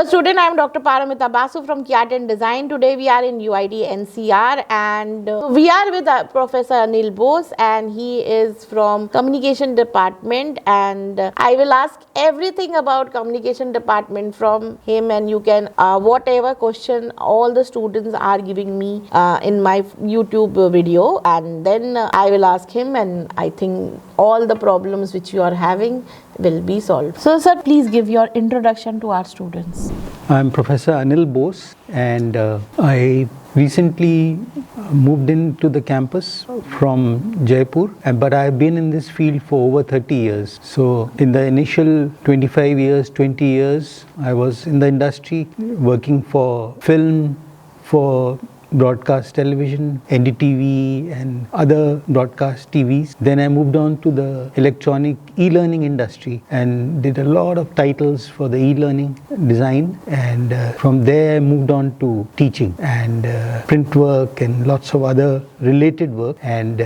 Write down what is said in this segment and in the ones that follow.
Hello student, I am Dr. Paramita Basu from Decoding Design. Today we are in UID NCR and we are with Professor ANIL Bose, and he is from Communication Department, and I will ask everything about Communication Department from him, and you can whatever question all the students are giving me in my YouTube video, and then I will ask him, and I think all the problems which you are having will be solved. So sir, please give your introduction to our students. I'm Professor ANIL Bose, and I recently moved into the campus from Jaipur, but I've been in this field for over 30 years. So in the initial 25 years, 20 years, I was in the industry working for film, for broadcast television, NDTV and other broadcast TVs. Then I moved on to the electronic e-learning industry and did a lot of titles for the e-learning design, and from there I moved on to teaching and print work and lots of other related work, and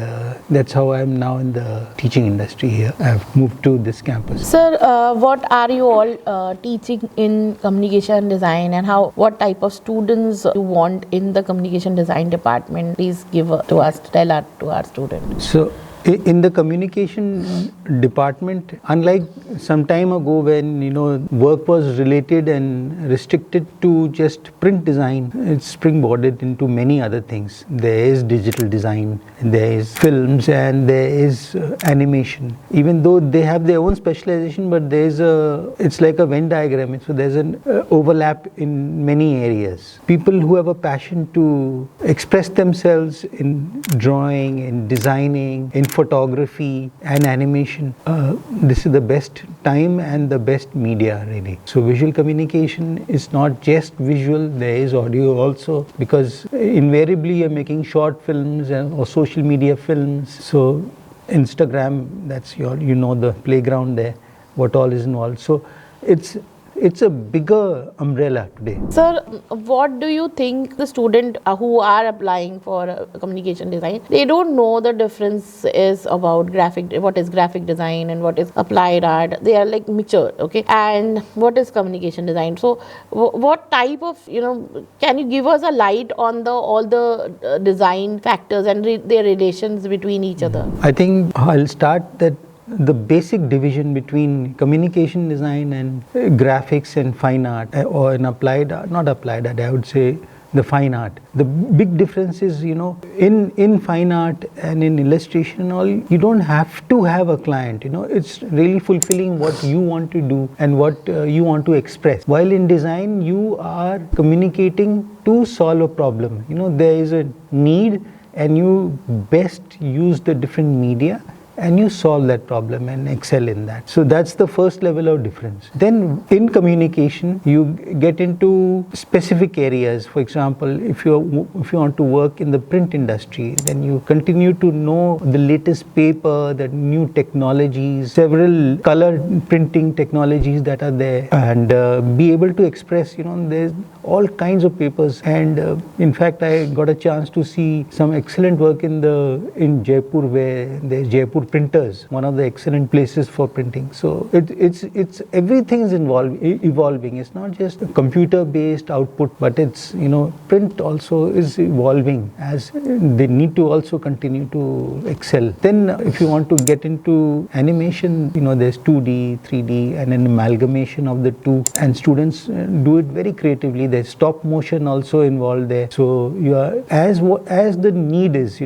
that's how I'm now in the teaching industry here. I've moved to this campus. Sir, what are you all teaching in communication design, and what type of students you want in the communication design department? Please give to us, tell to our students. So in the communication department, unlike some time ago when work was related and restricted to just print design, it's springboarded into many other things. There is digital design, there is films, and there is animation. Even though they have their own specialization, but it's like a Venn diagram. So there's an overlap in many areas. People who have a passion to express themselves in drawing, in designing, in photography and animation, this is the best time and the best media really. So visual communication is not just visual, there is audio also, because invariably you're making short films or social media films. So Instagram, that's the playground there, what all is involved. So it's a bigger umbrella today. Sir, what do you think the student who are applying for communication design, they don't know the difference is about what is graphic design and what is applied art. They are like mature, okay? And what is communication design? So what type of, can you give us a light on all the design factors and their relations between each other? I think I'll start that the basic division between communication design and graphics and fine art, or in applied art, not applied art, I would say the fine art. The big difference is, in fine art and in illustration and all, you don't have to have a client. It's really fulfilling what you want to do and what you want to express. While in design, you are communicating to solve a problem. There is a need, and you best use the different media, and you solve that problem and excel in that. So that's the first level of difference. Then in communication, you get into specific areas. For example, if you want to work in the print industry, then you continue to know the latest paper, the new technologies, several color printing technologies that are there, and be able to express, there's all kinds of papers. And in fact, I got a chance to see some excellent work in Jaipur, where there's Jaipur printers, one of the excellent places for printing. So it's everything is evolving. It's not just a computer based output, but it's print also is evolving as they need to also continue to excel. Then if you want to get into animation, there's 2D, 3D and an amalgamation of the two, and students do it very creatively. There's stop motion also involved there. So you are as the need is,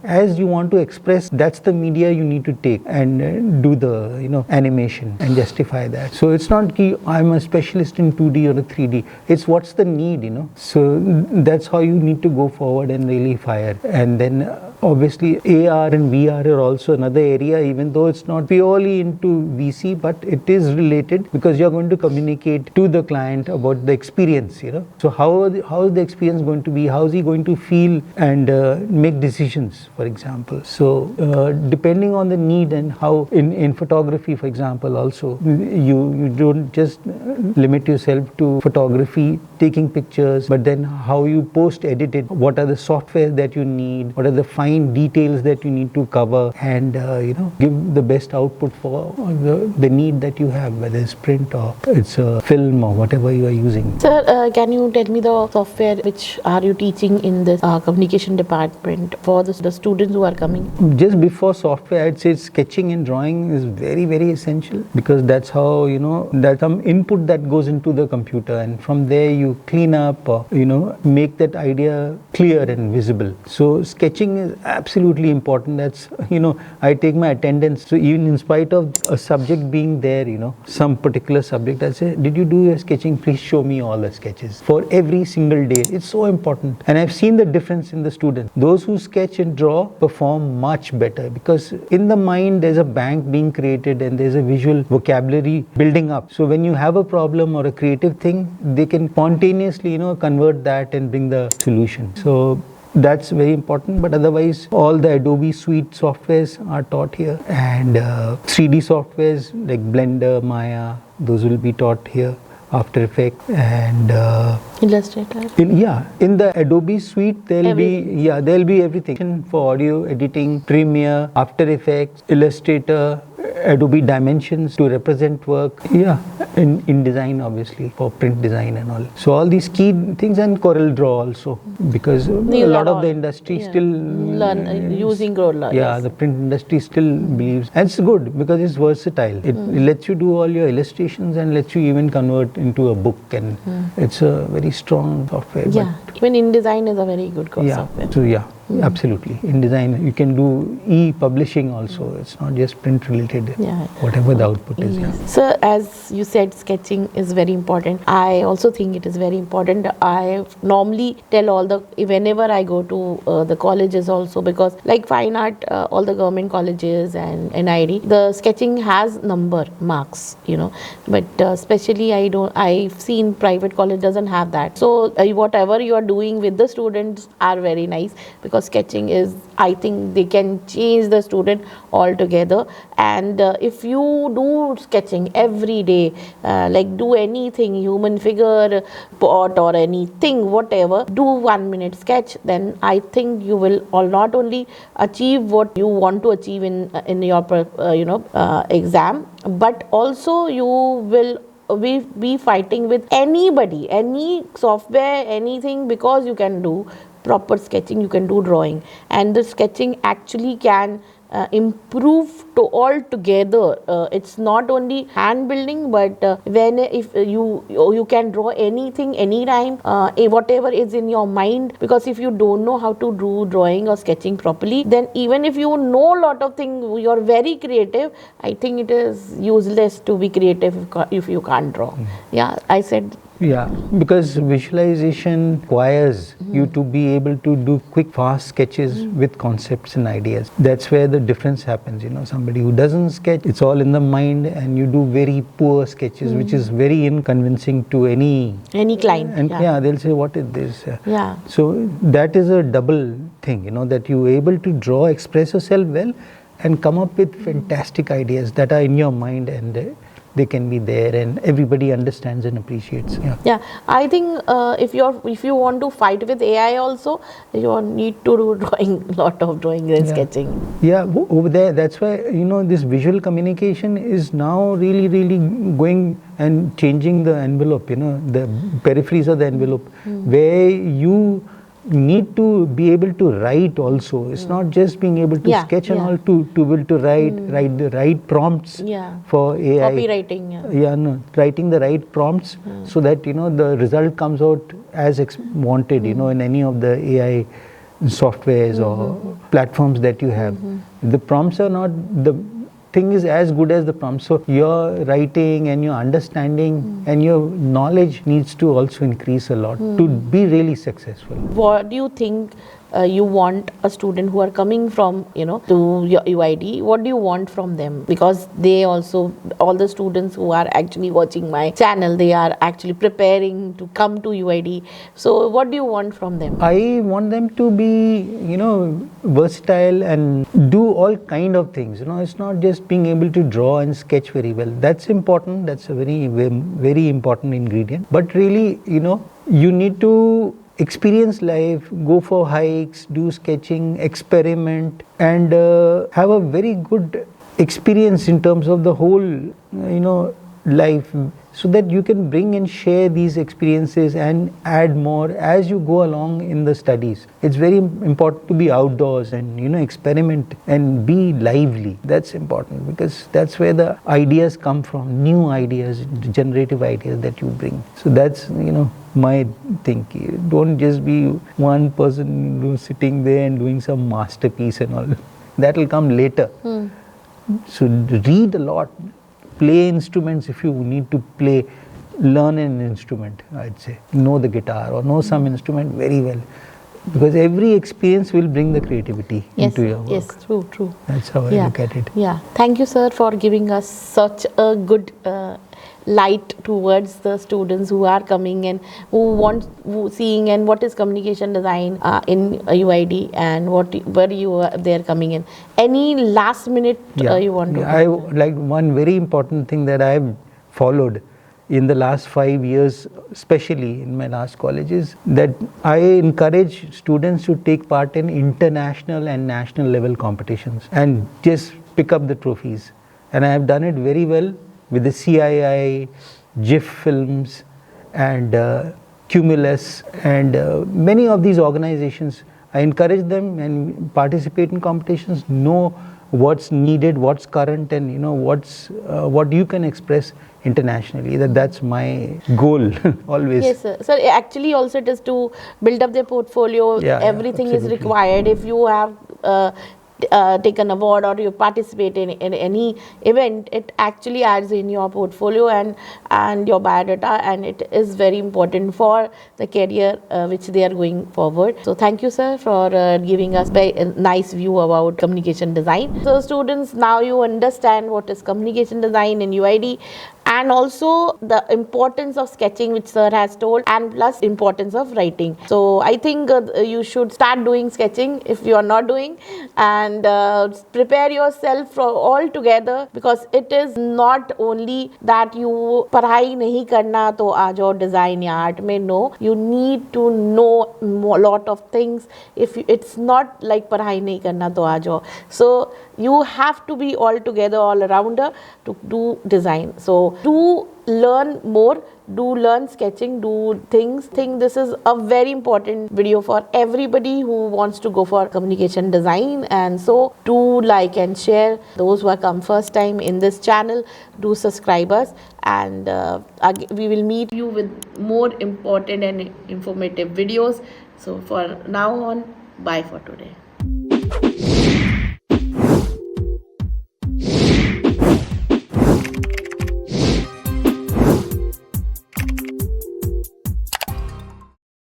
as you want to express, that's the media you need to take and do the animation and justify that. So it's not I'm a specialist in 2D or a 3D. It's what's the need, So that's how you need to go forward and really fire. And then obviously AR and VR are also another area, even though it's not purely into VC, but it is related, because you're going to communicate to the client about the experience, So how is the experience going to be? How is he going to feel and make decisions, for example? So depending on the need, and how in photography, for example, also you don't just limit yourself to photography, taking pictures, but then how you post edit it, what are the software that you need, what are the fine fine details that you need to cover and give the best output for the need that you have, whether it's print or it's a film or whatever you are using. Sir, can you tell me the software which are you teaching in this communication department for the students who are coming? Just before software, I'd say sketching and drawing is very, very essential, because that's how, there's some input that goes into the computer, and from there you clean up or, make that idea clear and visible. So sketching is absolutely important. That's, I take my attendance. So even in spite of a subject being there, some particular subject, I say, did you do your sketching? Please show me all the sketches for every single day. It's so important. And I've seen the difference in the students. Those who sketch and draw perform much better, because in the mind there's a bank being created and there's a visual vocabulary building up. So when you have a problem or a creative thing, they can spontaneously, convert that and bring the solution. So that's very important. But otherwise, all the Adobe suite softwares are taught here, and 3D softwares like Blender, Maya, those will be taught here. After Effects and Illustrator. In the Adobe suite there'll be everything for audio editing, Premiere, After Effects, Illustrator, Adobe Dimensions to represent work. In InDesign obviously for print design and all. So all these key things, and Corel Draw also, because a lot of the industry still learn using Corel. The print industry still believes, and it's good because it's versatile. It lets you do all your illustrations and lets you even convert into a book, and it's a very strong software. Even InDesign is a very good software. So absolutely. InDesign, you can do e-publishing also. It's not just print related. Whatever the output is. So as you said, sketching is very important. I also think it is very important. I normally tell whenever I go to the colleges also, because like fine art, all the government colleges and NID, the sketching has marks, but especially I've seen private college doesn't have that. So whatever you are doing with the students are very nice, because sketching is, I think they can change the student altogether. And if you do sketching every day, like do anything, human figure, pot or anything, whatever, do 1 minute sketch, then I think you will not only achieve what you want to achieve in your exam, but also you will be fighting with anybody, any software, anything, because you can do proper sketching, you can do drawing, and the sketching actually can improve to all together. It's not only hand building, but if you can draw anything anytime, whatever is in your mind, because if you don't know how to do drawing or sketching properly, then even if you know a lot of things, you're very creative, I think it is useless to be creative if you can't draw. I said because visualization requires you to be able to do quick, fast sketches with concepts and ideas. That's where the difference happens. Somebody who doesn't sketch, it's all in the mind, and you do very poor sketches, which is very unconvincing to any client. And they'll say, what is this? So that is a double thing, that you're able to draw, express yourself well, and come up with fantastic ideas that are in your mind, and they can be there and everybody understands and appreciates. I think if you want to fight with AI also, you need to do lot of drawing and sketching. Over there, that's why this visual communication is now really going and changing the envelope, the peripheries of the envelope, where you need to be able to write also. It's not just being able to sketch and all, to be able to write the right prompts for AI. Copywriting. Writing the right prompts so that the result comes out as wanted, in any of the AI softwares or platforms that you have. The prompts are not, the thing is as good as the prompt. So your writing and your understanding and your knowledge needs to also increase a lot to be really successful. What do you think you want a student who are coming from, to your UID, what do you want from them? Because they also, all the students who are actually watching my channel, they are actually preparing to come to UID. So what do you want from them? I want them to be, versatile and do all kind of things. It's not just being able to draw and sketch very well. That's important. That's a very, very important ingredient. But really, you need to experience life, go for hikes, do sketching, experiment, and have a very good experience in terms of the whole, life, so that you can bring and share these experiences and add more as you go along in the studies. It's very important to be outdoors and experiment and be lively. That's important, because that's where the ideas come from, new ideas, generative ideas that you bring. So that's my thing. Don't just be one person sitting there and doing some masterpiece and all. That will come later. So read a lot, play instruments if you need to play, learn an instrument, I'd say. Know the guitar or know some instrument very well, because every experience will bring the creativity into your work. Yes, true. That's how I look at it. Yeah. Thank you, sir, for giving us such a good light towards the students who are coming and who seeing and what is communication design in UID and where they're coming in. Any last minute you want to? I like one very important thing that I've followed in the last 5 years, especially in my last college, is that I encourage students to take part in international and national level competitions and just pick up the trophies. And I have done it very well with the CII, GIF Films, and Cumulus, and many of these organizations. I encourage them and participate in competitions, know what's needed, what's current, and what you can express internationally. That's my goal always. Yes, sir. So actually also it is to build up their portfolio. Everything is required. If you have take an award or you participate in any event, it actually adds in your portfolio and your biodata, and it is very important for the career which they are going forward. So thank you, sir, for giving us a nice view about communication design. So students, now you understand what is communication design in UID, and also the importance of sketching, which sir has told, and plus importance of writing. So I think you should start doing sketching if you are not doing, and prepare yourself for all together, because it is not only that you पढ़ाई नहीं करना तो आ जाओ design या art में. No, you need to know a lot of things. If it's not like पढ़ाई नहीं करना तो आ जाओ. So you have to be all together, all arounder to do design. So do learn more, do learn sketching, do things. Think this is a very important video for everybody who wants to go for communication design. And so do like and share. Those who have come first time in this channel, do subscribe us, and we will meet you with more important and informative videos. So for now on, bye for today.